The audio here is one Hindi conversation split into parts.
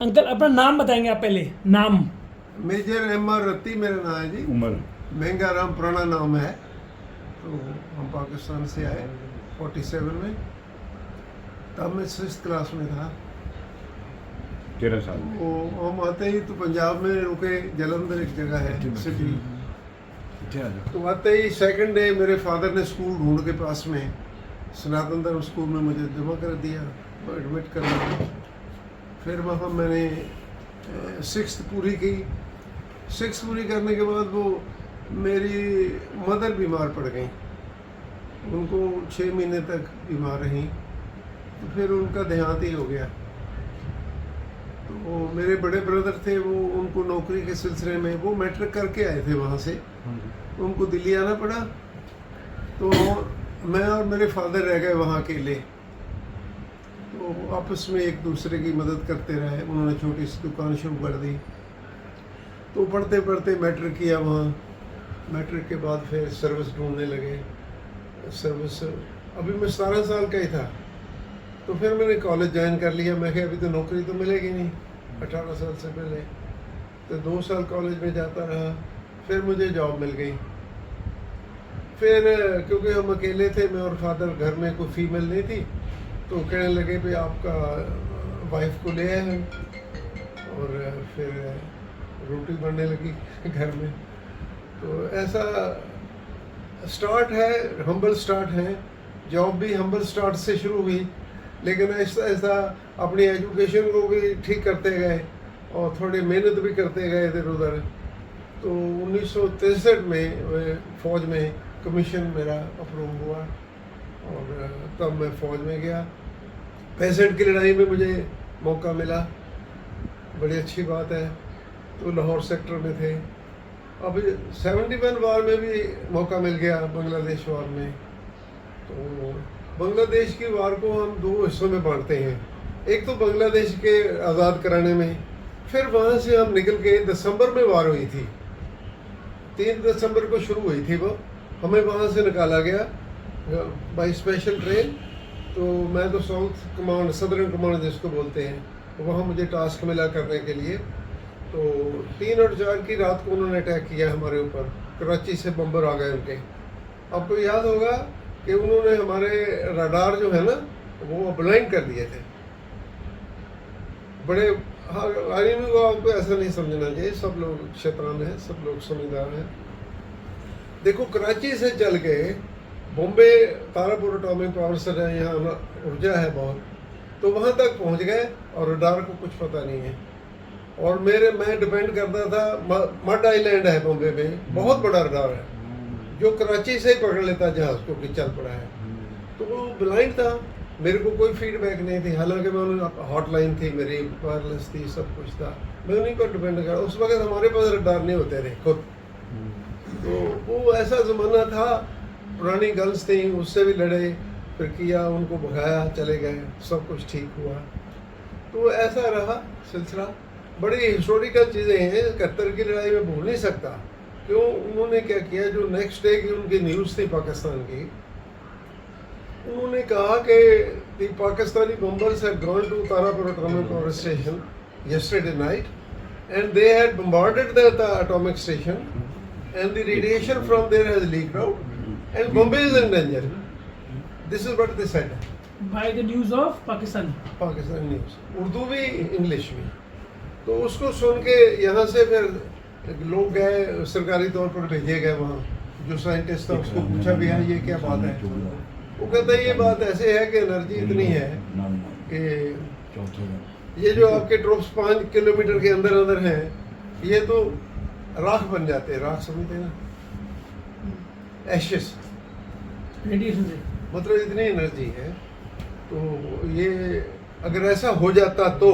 अंकल अपना नाम बताएंगे आप पहले नाम। Major M R. रत्ती मेरा नाम है जी। उम्र महंगा राम पुराना नाम है। तो हम पाकिस्तान से आए 47 में, तब मैं 6th क्लास में था। 13 साल वो हम आते ही तो पंजाब में रुके, जलंधर एक जगह है सिटी। तो आते ही सेकंड डे मेरे फादर ने स्कूल ढूंढ के पास में सनातन धर्म स्कूल में मुझे जमा कर दिया, एडमिट कर दिया। फिर वहाँ मैंने 6th पूरी की। 6th पूरी करने के बाद वो मेरी मदर बीमार पड़ गई, उनको 6 महीने तक बीमार रहीं। तो फिर उनका देहांत ही हो गया। तो मेरे बड़े ब्रदर थे, वो उनको नौकरी के सिलसिले में वो मैट्रिक करके आए थे वहाँ से, उनको दिल्ली आना पड़ा। तो मैं और मेरे फादर रह गए वहाँ अकेले। तो आपस में एक दूसरे की मदद करते रहे। उन्होंने छोटी सी दुकान शुरू कर दी। तो पढ़ते पढ़ते मैट्रिक किया वहाँ। मैट्रिक के बाद फिर सर्विस ढूंढने लगे। सर्विस अभी मैं 17 साल का ही था। तो फिर मैंने कॉलेज ज्वाइन कर लिया। मैं कहा अभी तो नौकरी तो मिलेगी नहीं 18 साल से पहले। तो 2 साल कॉलेज में जाता रहा, फिर मुझे जॉब मिल गई। फिर क्योंकि हम अकेले थे, मैं और फादर, घर में कोई फीमेल नहीं थी, तो कहने लगे भाई आपका वाइफ को ले आए हम। और फिर रोटी बनने लगी घर में। तो ऐसा स्टार्ट है, हम्बल स्टार्ट है। जॉब भी हम्बल स्टार्ट से शुरू हुई, लेकिन ऐसा ऐसा अपनी एजुकेशन को भी ठीक करते गए और थोड़ी मेहनत भी करते गए इधर उधर। तो 1963 में फ़ौज में कमीशन मेरा अप्रूव हुआ और तब मैं फ़ौज में गया। 65 की लड़ाई में मुझे मौका मिला, बड़ी अच्छी बात है। तो लाहौर सेक्टर में थे। अब 71 वार में भी मौका मिल गया, बांग्लादेश वार में। तो बांग्लादेश की वार को हम 2 हिस्सों में बांटते हैं। एक तो बांग्लादेश के आज़ाद कराने में, फिर वहाँ से हम निकल के दिसंबर में वार हुई थी। 3 दिसंबर को शुरू हुई थी वो, हमें वहाँ से निकाला गया बाई स्पेशल ट्रेन। तो मैं तो साउथ कमांड, सदर्न कमांड जिसको बोलते हैं, वहाँ मुझे टास्क मिला करने के लिए। तो 3 और 4 की रात को उन्होंने अटैक किया हमारे ऊपर। कराची से बम्बर आ गए उनके। आपको याद होगा कि उन्होंने हमारे रडार जो है ना, वो ब्लाइंड कर दिए थे। बड़े आर्मी को आपको ऐसा नहीं समझना चाहिए, सब लोग शैतान हैं, सब लोग समझदार हैं। देखो, कराची से चल के Bombay, Tarapur atomic power set है, यहाँ ऊर्जा है बहुत, तो वहाँ तक पहुँच गए और रडार को कुछ पता नहीं है। और मैं डिपेंड करता था, मड आइलैंड है बॉम्बे में, बहुत बड़ा रडार है जो कराची से ही पकड़ लेता जहाज को कि चल पड़ा है। तो वो ब्लाइंड था, मेरे को कोई फीडबैक नहीं थी। हालांकि मैं हॉटलाइन थी मेरी, वायरलेस थी, सब कुछ था। मैं उन्हीं पर डिपेंड कर, उस वक्त हमारे पास रडार नहीं होते थे खुद। तो वो ऐसा ज़माना था, पुरानी गर्ल्स थी, उससे भी लड़े, फिर किया, उनको भगाया, चले गए, सब कुछ ठीक हुआ। तो ऐसा रहा सिलसिला। बड़ी हिस्टोरिकल चीज़ें हैं। 71 की लड़ाई में भूल नहीं सकता। क्यों, उन्होंने क्या किया, जो नेक्स्ट डे की उनकी न्यूज़ थी पाकिस्तान की, उन्होंने कहा कि the Pakistani bombers had gone to Tarapur atomic power station yesterday night and they had bombarded the atomic station and the radiation from there has leaked out and Bombay is in danger. This is what they said. By the news of Pakistan. Pakistan news, Urdu भी इंग्लिश भी। तो उसको सुन के यहाँ से फिर लोग गए, सरकारी तौर पर भेजे गए वहाँ। जो साइंटिस्ट था उसको पूछा भी है ये क्या बात है। वो कहता है ये बात ऐसे है कि एनर्जी इतनी है कि ये जो आपके ट्रूप्स 5 किलोमीटर के अंदर अंदर हैं, ये तो राख बन जाते हैं। राख समझते हैं ना, एशेस, रेडिएशन से, मतलब इतनी एनर्जी है। तो ये अगर ऐसा हो जाता तो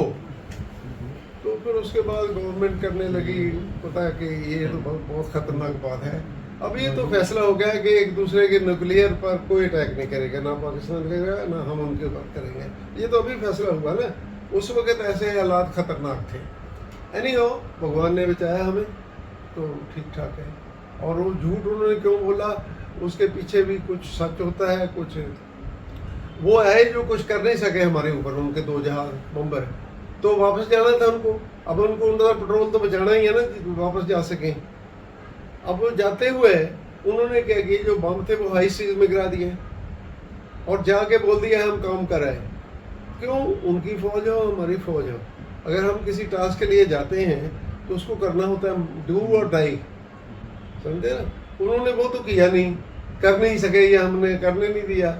फिर उसके बाद गवर्नमेंट करने लगी पता है कि ये तो बहुत ख़तरनाक बात है। अब ये तो फैसला हो गया कि एक दूसरे के न्यूक्लियर पर कोई अटैक नहीं करेगा, ना पाकिस्तान करेगा ना हम उनके ऊपर करेंगे। ये तो अभी फैसला हुआ ना, उस वक्त ऐसे हालात ख़तरनाक थे। एनीहाउ, भगवान ने बचाया हमें, तो ठीक ठाक है। और वो झूठ उन्होंने क्यों बोला, उसके पीछे भी कुछ सच होता है। कुछ वो है जो कुछ कर नहीं सके हमारे ऊपर, उनके 2 जहाज बम्बर। तो वापस जाना था उनको। अब उनको उनका पेट्रोल तो बचाना ही है ना कि वापस जा सकें। अब वो जाते हुए उन्होंने क्या किया, जो बम थे वो हाई सीज में गिरा दिए और जाके बोल दिया हम काम कर रहे हैं। क्यों? उनकी फौज हो हमारी फौज हो, अगर हम किसी टास्क के लिए जाते हैं तो उसको करना होता है डू और डाई, समझे ना। उन्होंने वो तो किया नहीं, कर नहीं सके या हमने करने नहीं दिया,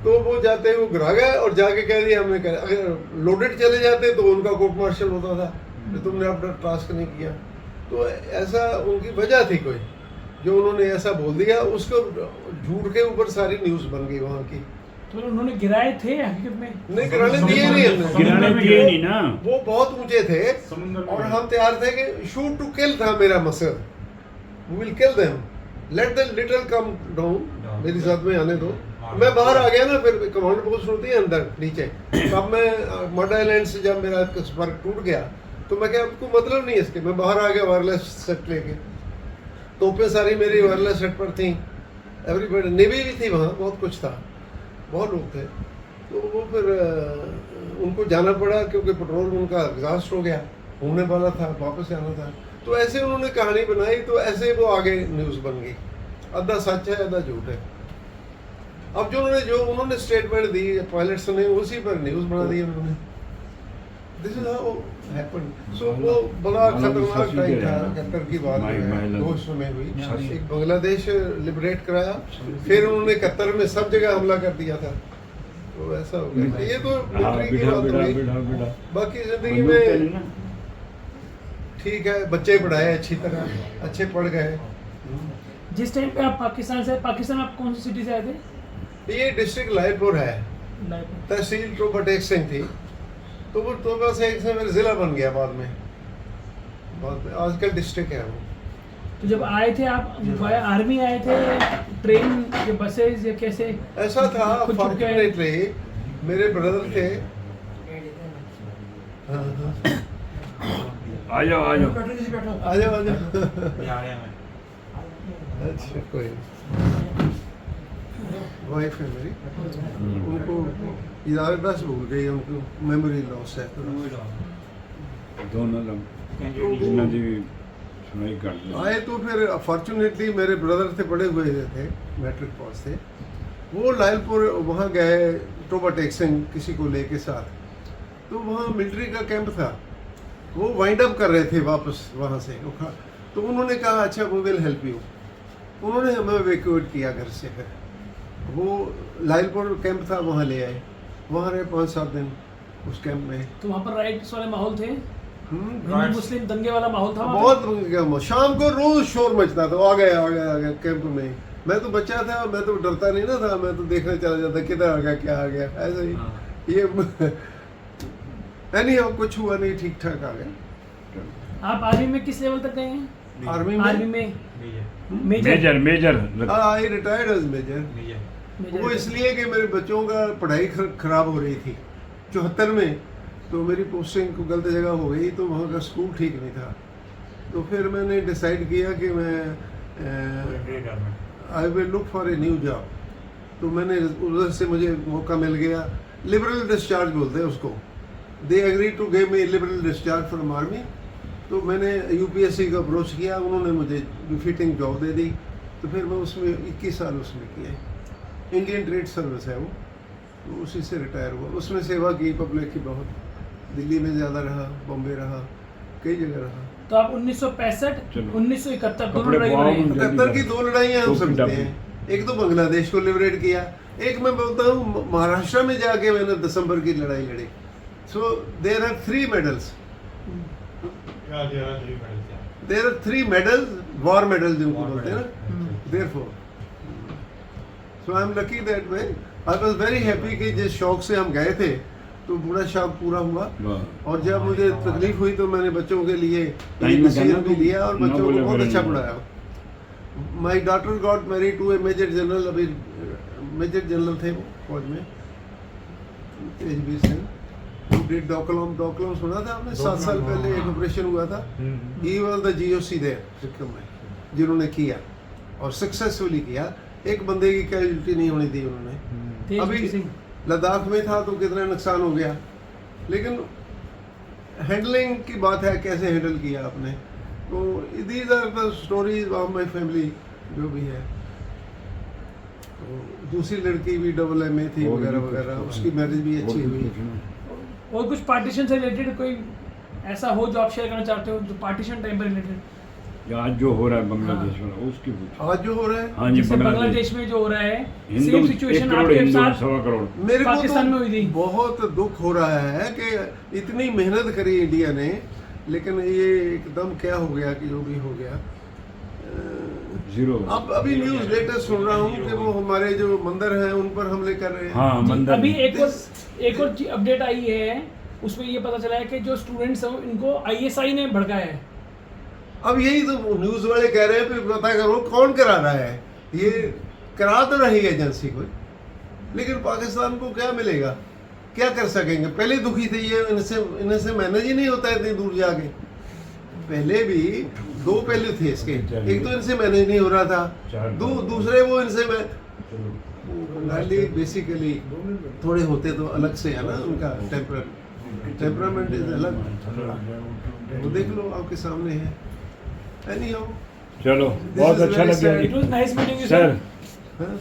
तो वो जाते ही वो गिरा गए और जाके कह दिया हमने कर। अगर लोडेड चले जाते तो उनका कोर्ट मार्शल होता था कि तुमने अपना टास्क नहीं किया। तो ऐसा उनकी वजह थी कोई, जो उन्होंने ऐसा बोल दिया, उसको झूठ के ऊपर सारी न्यूज़ बन गई वहाँ की। तो उन्होंने गिराए थे हकीकत में? नहीं, गिराने दिए नहीं हमने, गिराने दिए नहीं ना। वो बहुत ऊंचे थे समुद्र में और हम तैयार थे कि शूट टू किल था मेरा मकसद, we will kill them, let the little come down, मेरी साथ में आने दो। मैं बाहर आ गया ना, फिर कमांड पोस्ट होती है अंदर नीचे। तब मैं मड आइलैंड से जब मेरा संपर्क टूट गया तो मैं क्या, आपको मतलब नहीं इसके, मैं बाहर आ गया वायरलेस सेट लेके। तोपें सारी मेरी वायरलेस सेट पर थी, एवरीबडी, नेवी भी थी वहाँ, बहुत कुछ था, बहुत लोग थे। तो वो फिर उनको जाना पड़ा क्योंकि पेट्रोल उनका एग्जॉस्ट हो गया, होने वाला था, वापस जाना था। तो ऐसे उन्होंने कहानी बनाई, तो ऐसे वो आगे न्यूज़ बन गई। आधा सच है आधा झूठ है। अब जो उन्होंने स्टेटमेंट दी पायलट्स ने, उसी पर न्यूज़ बना दी उन्होंने। This is how happened. So वो बड़ा खतरनाक टाइम था कतर की बात में, दोस्त में हुई। एक बांग्लादेश लिबरेट कराया, फिर उन्होंने कतर में सब जगह हमला कर दिया था। तो ऐसा हो गया। ये तो मिलिट्री की बात हुई। बाकी जिंदगी में ठीक है, बच्चे पढ़ाए अच्छी तरह, अच्छे पढ़ गए। जिस टाइम पे आप पाकिस्तान से, पाकिस्तान में आप कौन सी सिटी से आए थे? ये डिस्ट्रिक्ट लायपुर है, तहसील टोबा टेक सिंह थी, तो वो टोबा टेक सिंह मेरा जिला बन गया बाद में आजकल डिस्ट्रिक्ट है वो। तो जब आए थे आप वाया आर्मी आए थे, ट्रेन या बसेस या कैसे? ऐसा था, खुद चुप गए? फॉर्चुनेटली मेरे ब्रदर थे। हाँ, हाँ। आ जाओ आ जाओ। आ जाओ आ जाओ। अच्छा, कोई वाइफ है मेरी, उनको याद बस भूल गई, उनको मेमोरी लॉस है। दोनों लोग जिन्हों की सुनाई कर दी। आए तो फिर फॉर्चुनेटली मेरे ब्रदर थे, बड़े हुए थे, मैट्रिक पास थे। वो लायलपुर वहाँ गए टोबा टेक सिंह किसी को लेके साथ, तो वहाँ मिलिट्री का कैंप था, वो वाइंड अप कर रहे थे वापस वहाँ से। तो उन्होंने कहा अच्छा वी विल हेल्प यू। उन्होंने हमें इवैक्यूएट किया घर से। फिर वो लायलपुर कैंप था, वहाँ ले आए, वहाँ रहे 5-7 दिन उस कैंप में। तो वहाँ पर राइट्स वाले माहौल थे, हिंदू मुस्लिम दंगे वाला माहौल था वहाँ बहुत। शाम को रोज शोर मचता था, आ गया कैंप में। मैं तो बच्चा था, मैं तो डरता नहीं ना था, मैं तो देखने चला जाता किधर आ गया क्या आ गया, ऐसा ही। ये नहीं, कुछ हुआ नहीं, ठीक ठाक आ गया। आप आर्मी में किस लेवल तक गए हैं? आर्मी आर्मी में मेजर मेजर आई रिटायर्ड एज मेजर। वो इसलिए कि मेरे बच्चों का पढ़ाई खराब हो रही थी 74 में, तो मेरी पोस्टिंग को गलत जगह हो गई, तो वहाँ का स्कूल ठीक नहीं था। तो फिर मैंने डिसाइड किया कि मैं I will look for a new job. तो मैंने उधर से मुझे मौका मिल गया, लिबरल डिस्चार्ज बोलते हैं उसको। They agree to give me liberal discharge from army. तो मैंने यूपीएससी का अप्रोच किया, उन्होंने मुझे बिफिटिंग जॉब दे दी। तो फिर मैं उसमें 21 साल उसमें किए। इंडियन ट्रेड सर्विस है वो, तो उसी से रिटायर हुआ। उसमें सेवा की पब्लिक की बहुत, दिल्ली में ज़्यादा रहा, बॉम्बे रहा, कई जगह रहा। तो आप 1965 1971 दोनों कपड़े लड़ाई बुआओ लड़े हैं। मुझे। 71 की 2 लड़ाइयाँ हम टोपी समझते टापी। हैं। एक तो बांग्लादेश को लिबरेट किया, एक मैं बोलता हूँ महाराष्ट्र में जाके मैंने दिसंबर की लड़ाई लड़ी। So there are 3 medals, there are 3 medals, war medal जिनको बोलते हैं ना, therefore so I am lucky that way. I was very happy कि जिस शौक से हम गए थे तो पूरा शौक पूरा हुआ। और जब मुझे तकलीफ हुई तो मैंने बच्चों के लिए डिसीजन भी लिया और बच्चों को बहुत अच्छा पढ़ाया। My daughter got married to a major general, अभी मेजर जनरल थे वो फौज में, तेजवीर सिंह। डिड डोकलाम सुना था आपने? 7 साल पहले एक ऑपरेशन हुआ था। He was the GOC there Sikkim में, जिन्होंने किया और सक्सेसफुली किया। एक बंदे की कैजुअल्टी नहीं होनी थी उन्होंने। अभी लद्दाख में था तो कितना नुकसान हो गया, लेकिन हैंडलिंग की बात है, कैसे हैंडल किया आपने। तो these are the stories of my family जो भी है। तो दूसरी लड़की भी AA थी और भी वगैरह कुछ वगैरह, तो उसकी है। मैरिज भी और अच्छी भी हुई। कुछ ना। और कुछ पार्टीशन से रिलेटेड कोई ऐसा हो जो आप शेयर करना चाहते हो, जो पार्टीशन टाइम पर रिलेटेड? या आज जो हो रहा है बांग्लादेश में उसकी पूछो। आज जो हो रहा है, हाँ जी, जैसे बांग्लादेश में जो हो रहा है, हिंदू सेम 1 सिचुएशन करोड़ आपके हिंदू साथ 1.25 करोड़। मेरे को पाकिस्तान में हुई थी। तो बहुत दुख हो रहा है कि इतनी मेहनत करी इंडिया ने, लेकिन ये एकदम क्या हो गया कि जो भी हो गया। जीरो। अब अभी न्यूज़ लेटेस्ट सुन रहा हूँ कि वो हमारे जो मंदिर हैं उन पर हमले कर रहे हैं। हाँ जी, मंदिर अभी में। एक और अपडेट आई है, उसमें ये पता चला है कि जो स्टूडेंट्स हैं इनको ISI ने भड़काया है। अब यही तो न्यूज़ वाले कह रहे हैं, फिर पता करो कौन करा रहा है। ये करा तो रही एजेंसी कोई, लेकिन पाकिस्तान को क्या मिलेगा, क्या कर सकेंगे। पहले दुखी थे ये, इनसे मैनेज ही नहीं होता है इतनी दूर जाके। पहले भी 2 पहलू थे इसके, एक तो इनसे मैनेज नहीं हो रहा था, दूसरे वो इनसे बंगाली बेसिकली थोड़े होते तो अलग से है ना, उनका टेम्परामेंट इज अलग। वो देख लो आपके सामने है। एनीहाउ, चलो बहुत is अच्छा very लगा sad. It was nice meeting you, sir. हाँ?